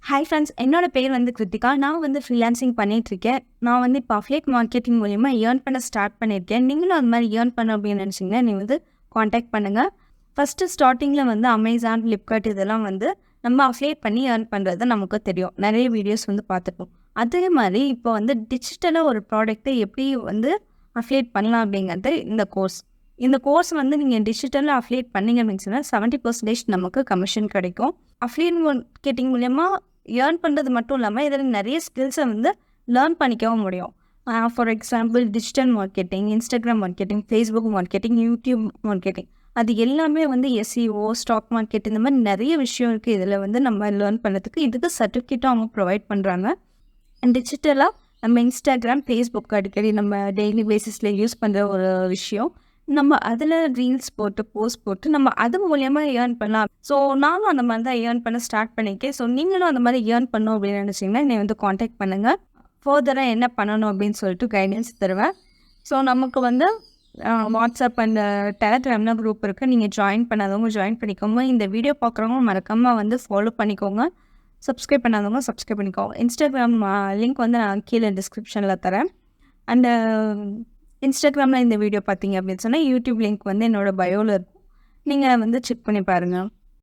Hi friends, என்னோட பேர் வந்து கிருத்திகா. நான் வந்து ஃப்ரீலான்சிங் பண்ணிகிட்ருக்கேன். நான் வந்து இப்போ அஃபிலியேட் மார்க்கெட்டிங் மூலிமா ஏர்ன் பண்ண ஸ்டார்ட் பண்ணியிருக்கேன். நீங்களும் அது மாதிரி ஏர்ன் பண்ண அப்படின்னு நினச்சிங்கன்னா நீங்கள் வந்து காண்டாக்ட் பண்ணுங்கள். ஃபஸ்ட்டு ஸ்டார்டிங்கில் வந்து அமேசான், ஃப்ளிப்கார்ட் இதெல்லாம் வந்து நம்ம அஃபிலியேட் பண்ணி ஏர்ன் பண்ணுறது நமக்கு தெரியும். நிறைய வீடியோஸ் வந்து பார்த்துப்போம். அதே மாதிரி இப்போ வந்து டிஜிட்டலாக ஒரு ப்ராடக்ட்டை எப்படி வந்து அஃபிலியேட் பண்ணலாம் அப்படிங்கிறது இந்த கோர்ஸ் வந்து நீங்கள் டிஜிட்டலாக அஃபிலியேட் பண்ணிங்க அப்படின்னு சொன்னால் 70% நமக்கு கமிஷன் கிடைக்கும். அஃபிலியேட் மார்க்கெட்டிங் மூலயமா ஏர்ன் பண்ணுறது மட்டும் இல்லாமல் இதில் நிறைய ஸ்கில்ஸை வந்து லேர்ன் பண்ணிக்கவும் முடியும். For example digital marketing, Instagram marketing, Facebook marketing, YouTube marketing, அது எல்லாமே வந்து எஸ்இஓ, ஸ்டாக் மார்க்கெட் இந்த மாதிரி நிறைய விஷயம் இருக்குது. இதில் வந்து நம்ம லேர்ன் பண்ணுறதுக்கு இதுக்கு சர்டிஃபிகேட்டும் அவங்க ப்ரொவைட் பண்ணுறாங்க. டிஜிட்டலாக நம்ம இன்ஸ்டாகிராம், ஃபேஸ்புக் அடிக்கடி நம்ம டெய்லி பேசிஸில் யூஸ் பண்ணுற ஒரு விஷயம். நம்ம அதில் ரீல்ஸ் போட்டு போஸ்ட் போட்டு நம்ம அது மூலியமாக ஏர்ன் பண்ணலாம். ஸோ நானும் அந்த மாதிரி தான் ஏர்ன் பண்ண ஸ்டார்ட் பண்ணியிருக்கேன். ஸோ நீங்களும் அந்த மாதிரி ஏர்ன் பண்ணணும் அப்படின்னு நினச்சிங்கன்னா என்னை வந்து காண்டாக்ட் பண்ணுங்கள். ஃபர்தராக என்ன பண்ணணும் அப்படின்னு சொல்லிட்டு கைடன்ஸ் தருவேன். ஸோ நமக்கு வந்து வாட்ஸ்அப் அண்ட் டெலகிராம்ல குரூப் இருக்குது. நீங்கள் ஜாயின் பண்ணாதவங்க ஜாயின் பண்ணிக்கோங்க. இந்த வீடியோ பார்க்குறவங்க மறக்காமல் வந்து ஃபாலோ பண்ணிக்கோங்க. சப்ஸ்கிரைப் பண்ணாதவங்க சப்ஸ்கிரைப் பண்ணிக்கோங்க. இன்ஸ்டாகிராம் லிங்க் வந்து நான் கீழே டிஸ்கிரிப்ஷனில் தரேன். அண்டு இன்ஸ்டாகிராமில் இந்த வீடியோ பார்த்தீங்க அப்படின்னு சொன்னால் யூடியூப் லிங்க் வந்து என்னோடய பயோவில் இருக்கும். நீங்கள் வந்து செக் பண்ணி பாருங்கள்.